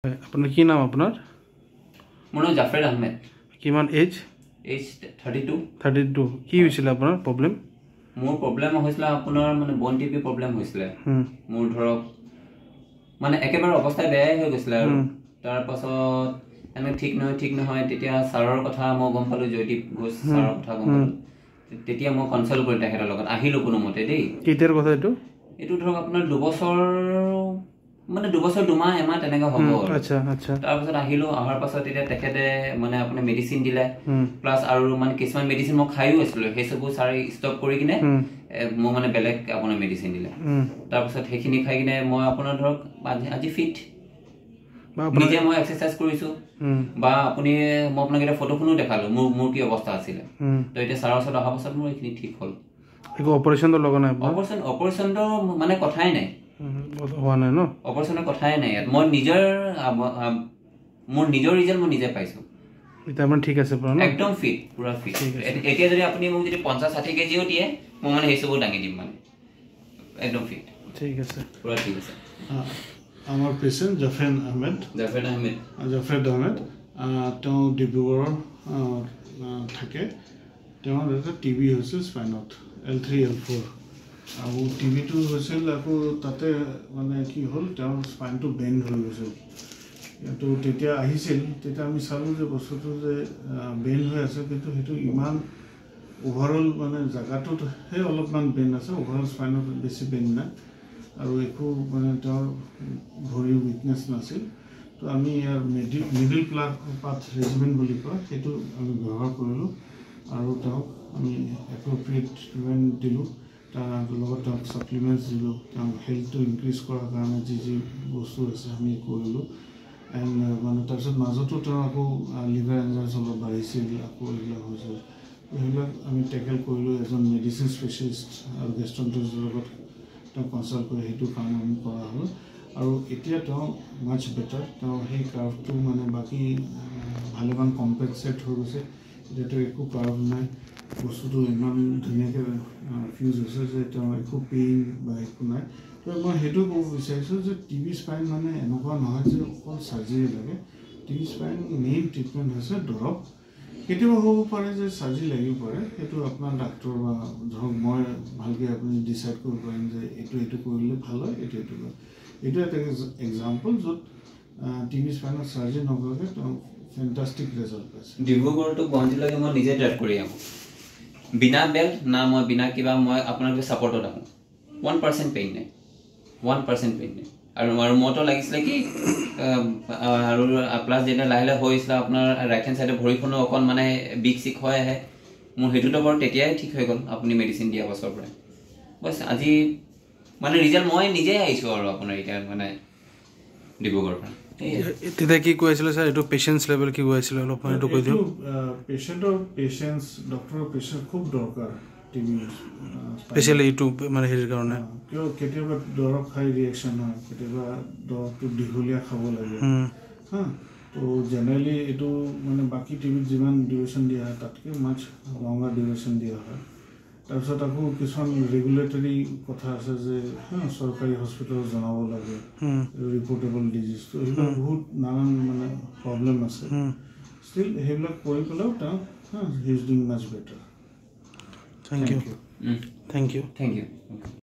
আপোনাৰ কি নাম আপোনাৰ? মোৰ নাম জাফৰ আহমেদ। কিমান এজ? এজ 32। 32। কি হৈছিলে আপোনাৰ প্ৰব্লেম? মোৰ প্ৰব্লেম হৈছিলে আপোনাৰ মানে বন টিপি প্ৰব্লেম হৈছিলে। মোৰ ধৰক মানে একেবাৰে অৱস্থা বেয়াই হৈ গৈছিলে আৰু তাৰ পাছত এনে ঠিক নহয় তেতিয়া ছাৰৰ কথা মই গম পালো, জয়দীপ ঘোষ ছাৰৰ কথা গম পালো। তেতিয়া মই কনচাল্ট কৰি তেখেতৰ লগত আহিলো কোনো মতে দেই। কেতিয়াৰ কথা এইটো? এইটো ধৰক আপোনাৰ 2 বছৰ মানে 2 বছৰ 2 মাহ এমাহ তেনেকৈ হ'ব। আচ্ছা আচ্ছা। তাৰপিছত আহিলো, অহাৰ পাছত এতিয়া তেখেতে মানে আপোনাৰ মেডিচিন দিলে, প্লাছ আৰু মানে কিছুমান মেডিচিন মই খাইও আছিলো, সেইচবো ছাৰে ষ্টপ কৰি কিনে মোক মানে বেলেগ আপোনাৰ মেডিচিন দিলে। তাৰপিছত সেইখিনি খাই কিনে মই আপোনাৰ ধৰক আজি ফিট, নিজে মই এক্সাৰচাইজ কৰিছো বা আপুনি মই আপোনাক এটা ফটোখনো দেখালো মোৰ কি অৱস্থা আছিলে। তো এতিয়া ছাৰৰ ওচৰত অহাৰ পাছত মোৰ এইখিনি ঠিক হ'ল। একো অপাৰেশ্যনটো লগা নাই? অপাৰেশ্যনটো মানে কথাই নাই, হোৱা নাই ন? অপাৰেশ্যনৰ কথাই নাই ইয়াত। মোৰ নিজৰ ৰিজাল্ট মই নিজে পাইছো। এতিয়া মানে ঠিক আছে পুৰা ন? একদম ফিট, পুৰা ফিট। এতিয়া যদি আপুনি মোক যদি 50-60 কেজিও দিয়ে মই মানে সেইচবো দাঙি দিম, মানে একদম ফিট। ঠিক আছে, পুৰা ঠিক আছে। আমাৰ পেচেণ্ট জাফৰ আহমেদ। তেওঁ ডিব্ৰুগড়ৰ থাকে। তেওঁৰ এটা টিবি হৈছিল স্পাইনত, L3 L4, আৰু টিবিটো হৈছিল আকৌ তাতে মানে কি হ'ল, তেওঁৰ স্পাইনটো বেণ্ড হৈ গৈছিল। তো তেতিয়া আহিছিল, তেতিয়া আমি চালোঁ যে বস্তুটো যে বেণ্ড হৈ আছে, কিন্তু সেইটো ইমান অভাৰঅল মানে জেগাটোতহে অলপমান বেণ্ড আছে, অভাৰঅল স্পাইনত বেছি বেণ্ড নাই, আৰু একো মানে তেওঁৰ ভৰিৰ উইকনেছ নাছিল। তো আমি ইয়াৰ মিডিল পাথ ৰেজিমেণ্ট বুলি কয়, সেইটো আমি ব্যৱহাৰ কৰিলোঁ আৰু তেওঁক আমি এপ্ৰপ্ৰিয়েট ট্ৰিটমেণ্ট দিলোঁ। তাৰ লগত তেওঁক ছাপ্লিমেণ্টছ দিলোঁ, তেওঁক হেল্থটো ইনক্ৰিজ কৰাৰ কাৰণে যি বস্তু আছে আমি কৰিলোঁ। এণ্ড মানে তাৰপিছত মাজতো তেওঁ আকৌ লিভাৰ এনজাইমছ অলপ বাঢ়িছিল, আকৌ এইবিলাক হৈছিল। সেইবিলাক আমি টেকেল কৰিলোঁ এজন মেডিচিন স্পেচিয়েলিষ্ট আৰু গেষ্ট্ৰণ্টলজিষ্টৰ লগত তেওঁ কনচাল্ট কৰি সেইটো কাম আমি কৰা হ'ল। আৰু এতিয়া তেওঁ মাছ বেটাৰ, তেওঁ সেই কাৰ্ভটো মানে বাকী ভালেমান কম্পেনছেট হৈ গৈছে। এতিয়াতো একো কাৰ্ভ নাই, বস্তুটো ইমান ধুনীয়াকৈ ফিউজ হৈছে যে তেওঁ একো পেইন বা একো নাই। তো মই সেইটো ক'ব বিচাৰিছোঁ যে টিবি স্পাইন মানে এনেকুৱা নহয় যে অকল চাৰ্জাৰী লাগে। টিবি স্পাইন মেইন ট্ৰিটমেণ্ট হৈছে দৰৱ। কেতিয়াবা হ'ব পাৰে যে চাৰ্জাৰী লাগিব পাৰে, সেইটো আপোনাৰ ডাক্তৰ বা ধৰক মই ভালকৈ আপুনি ডিচাইড কৰিব পাৰিম যে এইটো কৰিলে ভাল হয়, এইটো লয়। এইটো এটা এক্সাম্পল য'ত টিবি স্পাইনত চাৰ্জাৰী নকৰাকৈ তেওঁ ফেণ্টাষ্টিক ৰিজাল্ট পাইছে। ডিব্ৰুগড়টো গুৱাহাটীলৈকে মই নিজে ড্ৰাইভ কৰি আহোঁ, বিনা বেল্ট না মই বিনা কিবা, মই আপোনালোকে ছাপৰ্টত আহোঁ। 1% পেইন নাই, 1% পেইন নাই। আৰু মইতো লাগিছিলে কি আৰু প্লাছ যেতিয়া লাহে লাহে হৈছিলে আপোনাৰ ৰাইট হেণ্ড চাইডে ভৰিখনো অকণ মানে বিষ চিক হৈ আহে। মোৰ সেইটোতো বাৰু তেতিয়াই ঠিক হৈ গ'ল আপুনি মেডিচিন দিয়া পাছৰ পৰাই। বছ আজি মানে ৰিজাল্ট মই নিজেই আহিছোঁ আৰু আপোনাৰ এতিয়া মানে ডিব্ৰুগড়ৰ পৰা। তেতিয়া কি কৈ আছিলে ছাৰ, এইটো পেচেঞ্চ লেভেল কি কৈ আছিলে অলপমান এইটো কৈ দিয়ক। পেচেণ্টৰ পেচেঞ্চ, ডক্টৰৰ পেচেঞ্চ খুব দৰকাৰ টিবি, স্পেচিয়েলি এইটো মানে হেৰিৰ কাৰণে। কিয় কেতিয়াবা দৰৱ খাই ৰিয়েকশ্যন হয়, কেতিয়াবা দৰৱটো দীঘলীয়া খাব লাগে। তো জেনেৰেলি এইটো মানে বাকী টিবিত যিমান ডিউৰেশ্যন দিয়া হয় তাতকৈ মাছ লংগাৰ ডিউৰেশ্যন দিয়া হয়। তাৰপিছত আকৌ কিছুমান ৰেগুলেটৰী কথা আছে যে চৰকাৰী হস্পিটেলত জনাব লাগে, ৰিপৰ্টেবল ডিজিজ, তো সেইবিলাক বহুত নানান মানে প্ৰব্লেম আছে। ষ্টিল সেইবিলাক কৰি পেলাইও তেওঁ he is doing much better. Thank U.